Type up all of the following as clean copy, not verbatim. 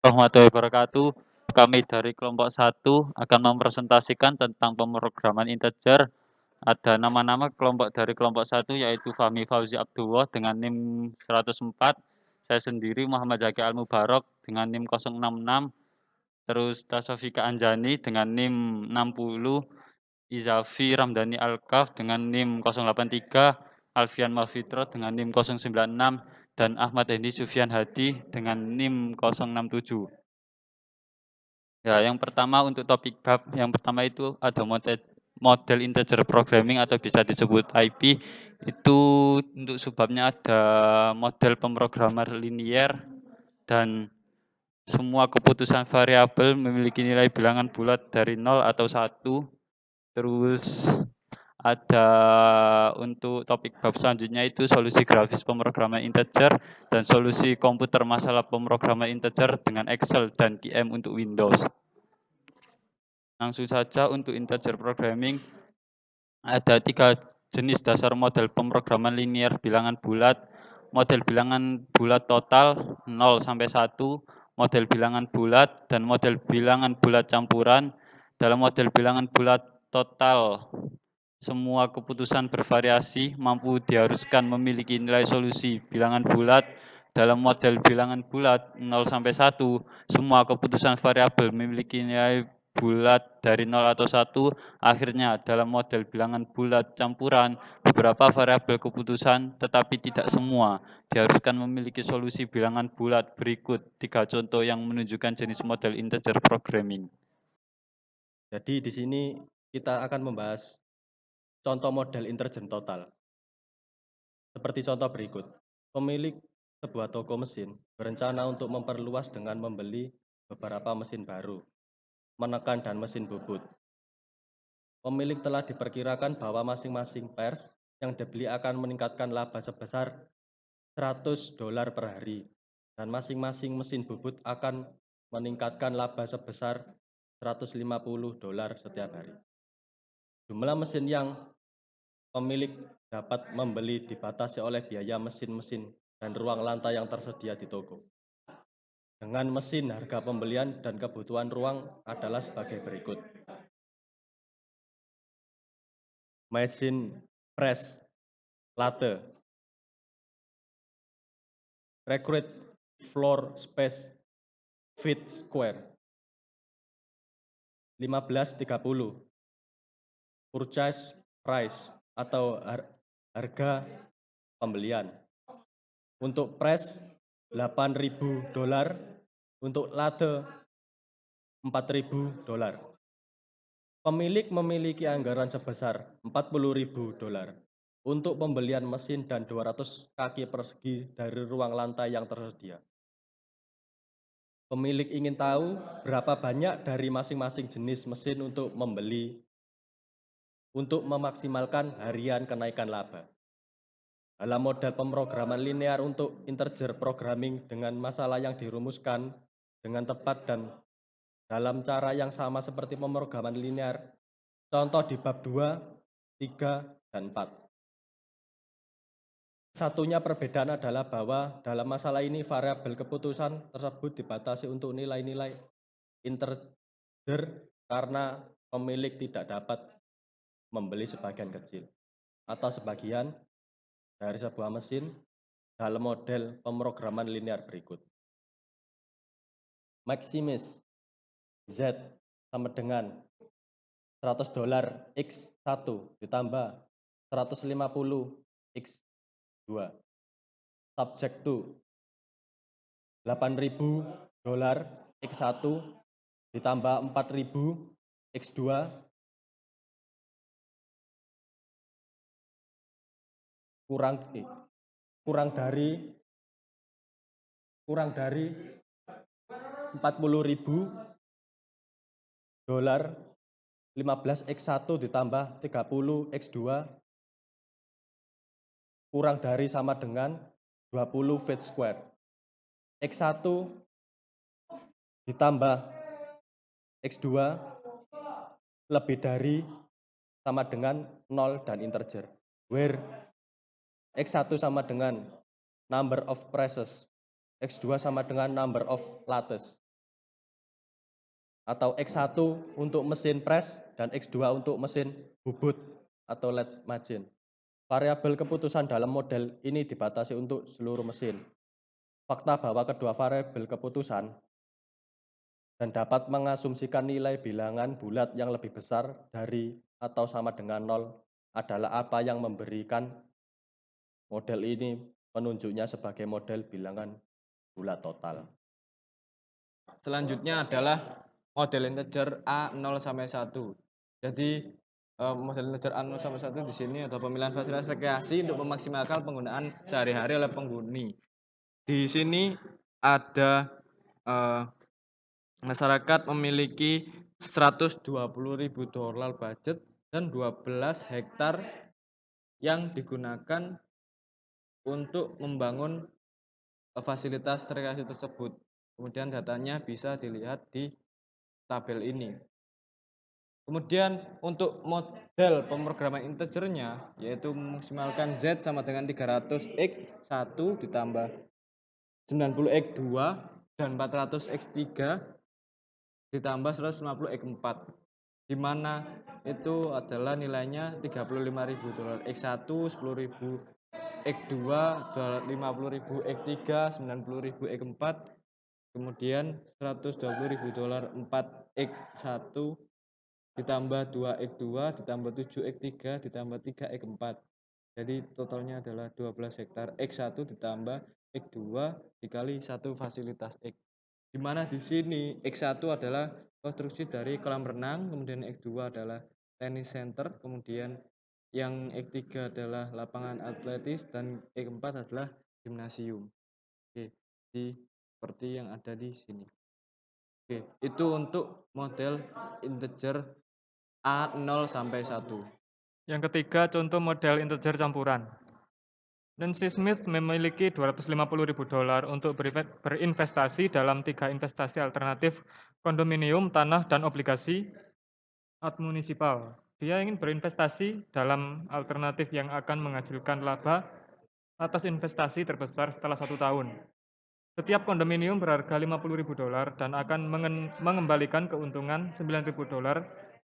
Warahmatullahi wabarakatuh. Kami dari kelompok 1 akan mempresentasikan tentang pemrograman integer. Ada nama-nama kelompok dari kelompok 1 yaitu Fahmi Fauzi Abdullah dengan NIM 104, saya sendiri Muhammad Zaki Al-Mubarok dengan NIM 066, terus Tasofika Anjani dengan NIM 60, Izafi Ramdhani Alkaf dengan NIM 083, Alfian Mafitro dengan NIM 096, dan Ahmad Hendy Sufyan Hadi dengan NIM 067. Ya, yang pertama untuk topik bab yang pertama itu ada model integer programming atau bisa disebut IP. Itu untuk subbabnya ada model pemrograman linier dan semua keputusan variabel memiliki nilai bilangan bulat dari 0 atau 1. Terus ada untuk topik bab selanjutnya itu solusi grafis pemrograman integer dan solusi komputer masalah pemrograman integer dengan Excel dan QM untuk Windows. Langsung saja untuk integer programming, ada 3 jenis dasar model pemrograman linier bilangan bulat, model bilangan bulat total 0 sampai 1, model bilangan bulat, dan model bilangan bulat campuran. Dalam model bilangan bulat total, semua keputusan bervariasi mampu diharuskan memiliki nilai solusi bilangan bulat. Dalam model bilangan bulat 0 sampai 1, semua keputusan variabel memiliki nilai bulat dari 0 atau 1. Akhirnya, dalam model bilangan bulat campuran, beberapa variabel keputusan, tetapi tidak semua, diharuskan memiliki solusi bilangan bulat. Berikut 3 contoh yang menunjukkan jenis model integer programming. Jadi di sini kita akan membahas contoh model integer total. Seperti contoh berikut. Pemilik sebuah toko mesin berencana untuk memperluas dengan membeli beberapa mesin baru, menekan dan mesin bubut. Pemilik telah diperkirakan bahwa masing-masing pers yang dibeli akan meningkatkan laba sebesar $100 per hari, dan masing-masing mesin bubut akan meningkatkan laba sebesar $150 setiap hari. Jumlah mesin yang pemilik dapat membeli dibatasi oleh biaya mesin-mesin dan ruang lantai yang tersedia di toko. Dengan mesin, harga pembelian dan kebutuhan ruang adalah sebagai berikut. Mesin press lathe, recruit floor space feet square 1530. Purchase price atau harga pembelian. Untuk press $8.000, untuk lathe $4.000. Pemilik memiliki anggaran sebesar $40.000 untuk pembelian mesin dan 200 kaki persegi dari ruang lantai yang tersedia. Pemilik ingin tahu berapa banyak dari masing-masing jenis mesin untuk membeli untuk memaksimalkan harian kenaikan laba. Dalam model pemrograman linear untuk integer programming dengan masalah yang dirumuskan dengan tepat dan dalam cara yang sama seperti pemrograman linear, contoh di bab 2, 3, dan 4. Satunya perbedaan adalah bahwa dalam masalah ini variabel keputusan tersebut dibatasi untuk nilai-nilai integer karena pemilik tidak dapat membeli sebagian kecil atau sebagian dari sebuah mesin dalam model pemrograman linear berikut. Maximis Z sama dengan $100 X1 ditambah 150 X2. Subject to $8.000 X1 ditambah 4.000 X2 kurang dari 40.000 dolar 15 X1 ditambah 30 X2 kurang dari sama dengan 20 feet square. X1 ditambah X2 lebih dari sama dengan 0 dan integer, where X1 sama dengan number of presses, X2 sama dengan number of lattice. atau X1 untuk mesin press dan X2 untuk mesin bubut atau lathe machine. Variabel keputusan dalam model ini dibatasi untuk seluruh mesin. Fakta bahwa kedua variabel keputusan dan dapat mengasumsikan nilai bilangan bulat yang lebih besar dari atau sama dengan 0 adalah apa yang memberikan model ini menunjuknya sebagai model bilangan bulat total. Selanjutnya adalah model integer A 0 sampai 1. Jadi model integer A 0 sampai 1 di sini ada pemilihan fasilitas rekreasi untuk memaksimalkan penggunaan sehari-hari oleh penghuni. Di sini ada masyarakat memiliki $120.000 budget dan 12 hektar yang digunakan untuk membangun fasilitas rekreasi tersebut. Kemudian datanya bisa dilihat di tabel ini. Kemudian untuk model pemrograman integernya yaitu memaksimalkan Z sama dengan 300x1 ditambah 90x2 dan 400x3 ditambah 150x4, di mana itu adalah nilainya $35.000 X1, 10.000 X2, 50.000 X3, 90.000 X4, kemudian $120.000 4x1 ditambah 2x2 ditambah 7x3 ditambah 3x4. Jadi totalnya adalah 12 hektar X1 ditambah X2 dikali 1 fasilitas X. Di mana di sini X1 adalah konstruksi dari kolam renang, kemudian X2 adalah tenis center, kemudian yang X3 adalah lapangan atletis dan X4 adalah gimnasium. Oke, seperti yang ada di sini. Oke, itu untuk model integer A0 sampai 1. Yang ketiga, contoh model integer campuran. Nancy Smith memiliki $250.000 untuk berinvestasi dalam 3 investasi alternatif kondominium, tanah, dan obligasi munisipal. Dia ingin berinvestasi dalam alternatif yang akan menghasilkan laba atas investasi terbesar setelah 1 tahun. Setiap kondominium berharga $50.000 dan akan mengembalikan keuntungan $9.000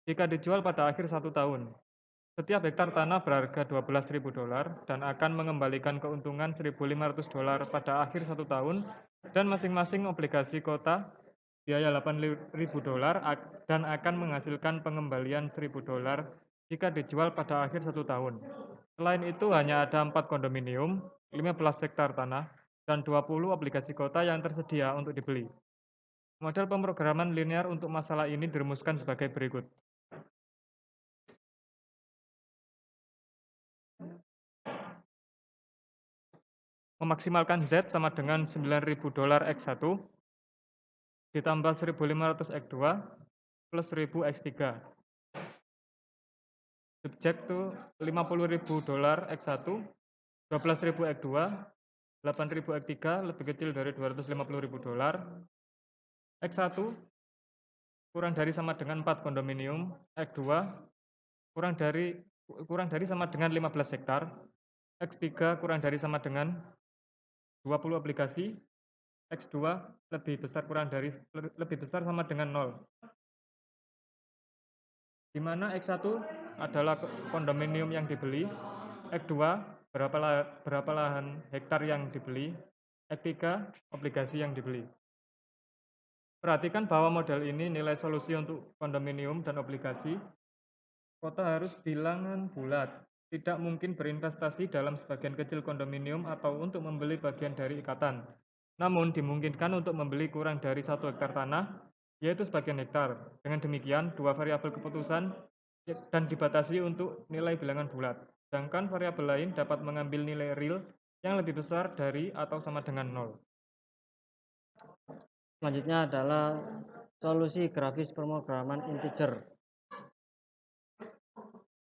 jika dijual pada akhir 1 tahun. Setiap hektar tanah berharga $12.000 dan akan mengembalikan keuntungan $1.500 pada akhir 1 tahun, dan masing-masing obligasi kota biaya $8.000 dan akan menghasilkan pengembalian $1.000 jika dijual pada akhir 1 tahun. Selain itu, hanya ada 4 kondominium, 15 hektar tanah, dan 20 obligasi kota yang tersedia untuk dibeli. Model pemrograman linear untuk masalah ini dirumuskan sebagai berikut. Memaksimalkan Z sama dengan $9.000 X1 ditambah 1.500 X2 plus 1.000 X3. Subjek itu $50.000 X1, 12.000 X2, 8.000 X3 lebih kecil dari $250.000. X1 kurang dari sama dengan 4 kondominium, X2 kurang dari sama dengan 15 hektar, X3 kurang dari sama dengan 20 obligasi, X2 lebih besar sama dengan 0. Di mana X1 adalah kondominium yang dibeli, X2 berapa lahan hektar yang dibeli, X3 obligasi yang dibeli. Perhatikan bahwa model ini nilai solusi untuk kondominium dan obligasi. Kota harus bilangan bulat, tidak mungkin berinvestasi dalam sebagian kecil kondominium atau untuk membeli bagian dari ikatan. Namun dimungkinkan untuk membeli kurang dari 1 hektar tanah, yaitu sebagian hektar. Dengan demikian, dua variabel keputusan dan dibatasi untuk nilai bilangan bulat. Sedangkan variabel lain dapat mengambil nilai real yang lebih besar dari atau sama dengan 0. Selanjutnya adalah solusi grafis pemrograman integer.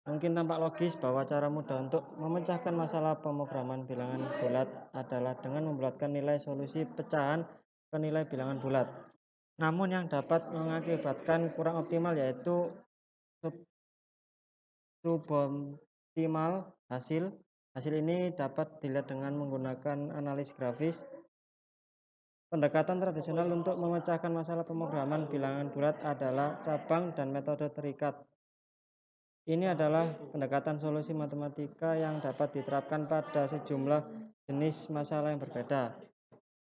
Mungkin tampak logis bahwa cara mudah untuk memecahkan masalah pemrograman bilangan bulat adalah dengan membulatkan nilai solusi pecahan ke nilai bilangan bulat. Namun yang dapat mengakibatkan kurang optimal yaitu suboptimal hasil. Hasil ini dapat dilihat dengan menggunakan analis grafis. Pendekatan tradisional untuk memecahkan masalah pemrograman bilangan bulat adalah cabang dan metode terikat. Ini adalah pendekatan solusi matematika yang dapat diterapkan pada sejumlah jenis masalah yang berbeda.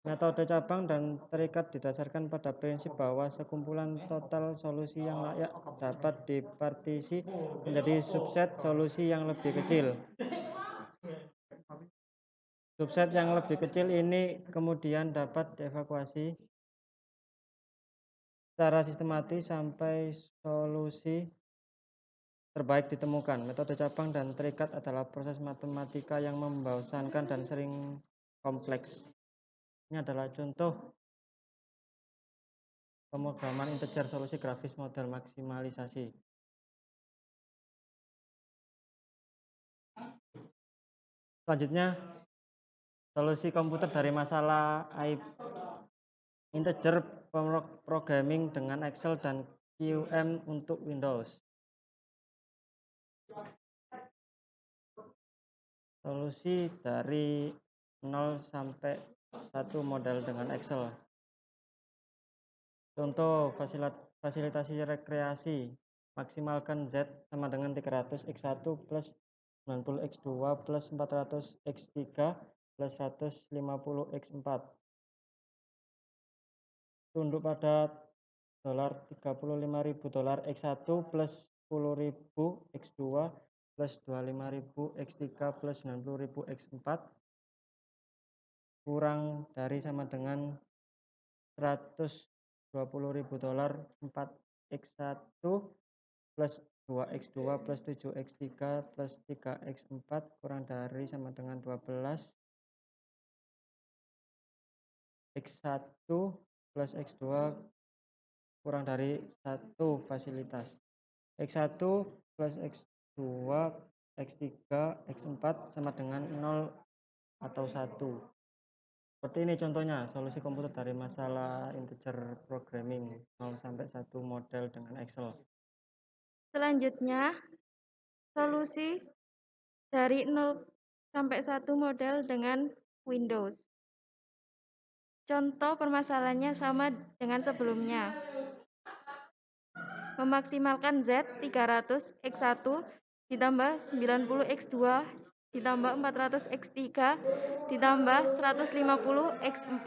Metode cabang dan terikat didasarkan pada prinsip bahwa sekumpulan total solusi yang layak dapat dipartisi menjadi subset solusi yang lebih kecil. Subset yang lebih kecil ini kemudian dapat dievakuasi secara sistematis sampai solusi terbaik ditemukan. Metode cabang dan terikat adalah proses matematika yang membosankan dan sering kompleks. Ini adalah contoh pemrograman integer solusi grafis model maksimalisasi. Selanjutnya, solusi komputer dari masalah integer programming dengan Excel dan QM untuk Windows. Solusi dari 0 sampai 1 model dengan Excel. Contoh fasilitasi rekreasi. Maksimalkan Z sama dengan 300x1 plus 90x2 plus 400x3 plus 150x4. Tunduk pada $35.000 x1 plus 10.000 x2 plus 25.000 x3 plus 90.000 x4 kurang dari sama dengan $120.000 4x1 plus 2x2 plus 7x3 plus 3x4 kurang dari sama dengan 12 x1 plus x2 kurang dari 1 fasilitas. x1 plus x2 x3 x4 sama dengan 0 atau 1. Seperti ini contohnya solusi komputer dari masalah integer programming 0 sampai 1 model dengan Excel. Selanjutnya, solusi dari 0 sampai 1 model dengan Windows. Contoh permasalahannya sama dengan sebelumnya. Memaksimalkan Z 300 X1 ditambah 90 X2 ditambah 400 X3 ditambah 150 X4.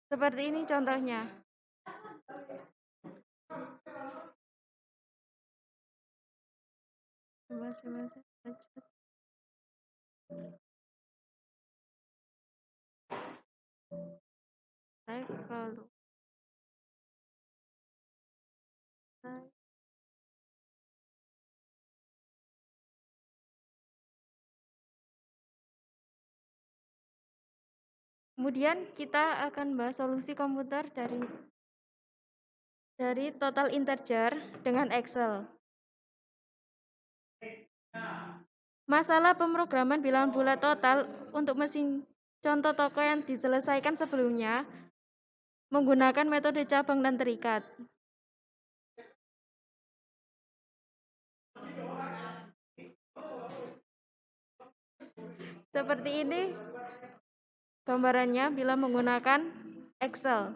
Seperti ini contohnya. Kemudian kita akan bahas solusi komputer dari total integer dengan Excel. Masalah pemrograman bilangan bulat total untuk mesin contoh toko yang diselesaikan sebelumnya menggunakan metode cabang dan terikat. Seperti ini gambarannya bila menggunakan Excel.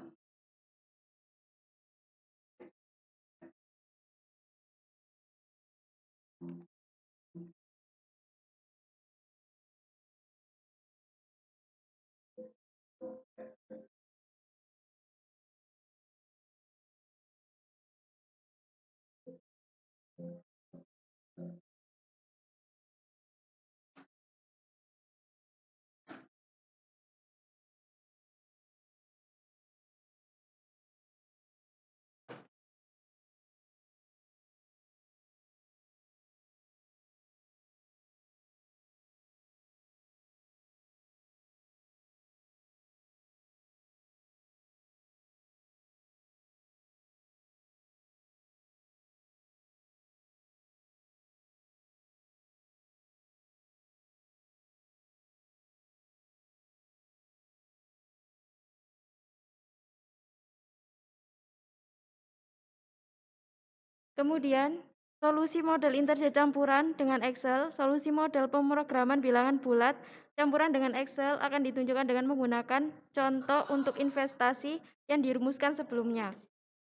Kemudian, solusi model integer campuran dengan Excel, solusi model pemrograman bilangan bulat campuran dengan Excel akan ditunjukkan dengan menggunakan contoh untuk investasi yang dirumuskan sebelumnya,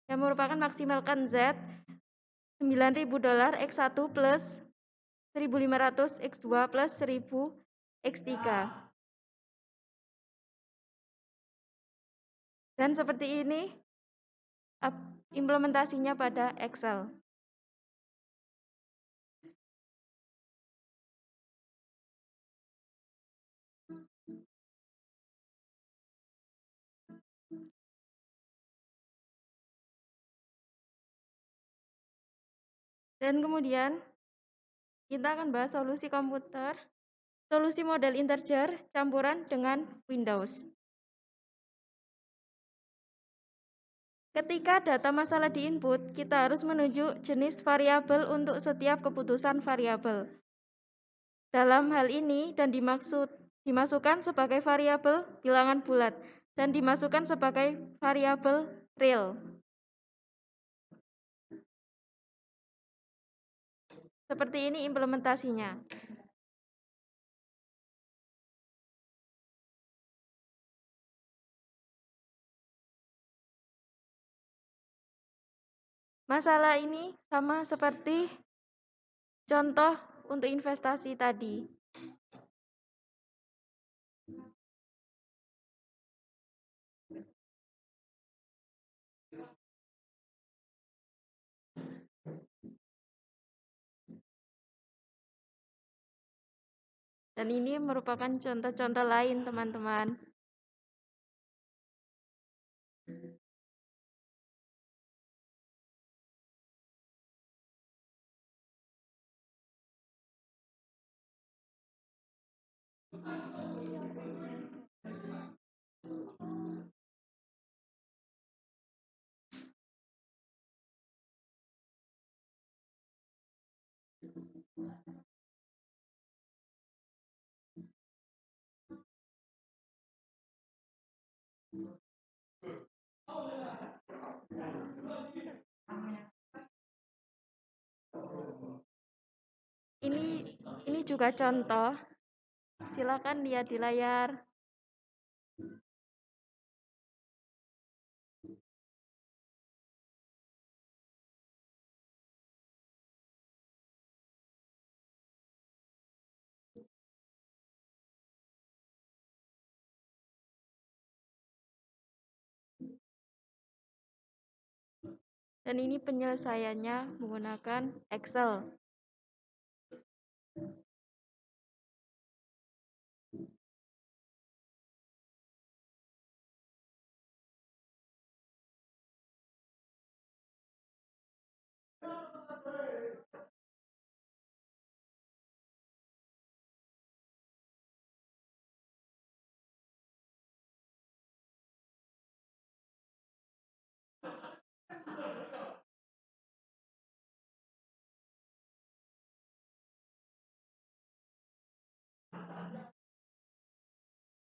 yang merupakan maksimalkan Z $9.000 X1 plus 1.500 X2 plus 1.000 X3. Dan seperti ini implementasinya pada Excel. Dan kemudian kita akan bahas solusi komputer, solusi model integer campuran dengan Windows. Ketika data masalah diinput, kita harus menunjuk jenis variabel untuk setiap keputusan variabel. Dalam hal ini dan dimasukkan sebagai variabel bilangan bulat dan dimasukkan sebagai variabel real. Seperti ini implementasinya. Masalah ini sama seperti contoh untuk investasi tadi. Dan ini merupakan contoh-contoh lain, teman-teman. Ini juga contoh. Silakan lihat di layar. Dan ini penyelesaiannya menggunakan Excel.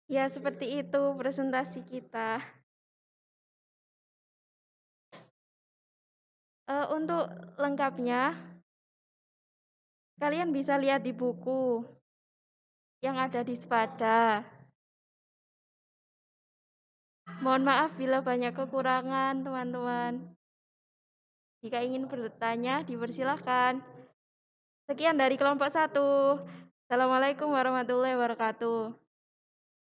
Ya, seperti itu presentasi kita. Untuk lengkapnya, kalian bisa lihat di buku yang ada di Spada. Mohon maaf bila banyak kekurangan, teman-teman. Jika ingin bertanya, dipersilahkan. Sekian dari kelompok 1. Assalamualaikum warahmatullahi wabarakatuh.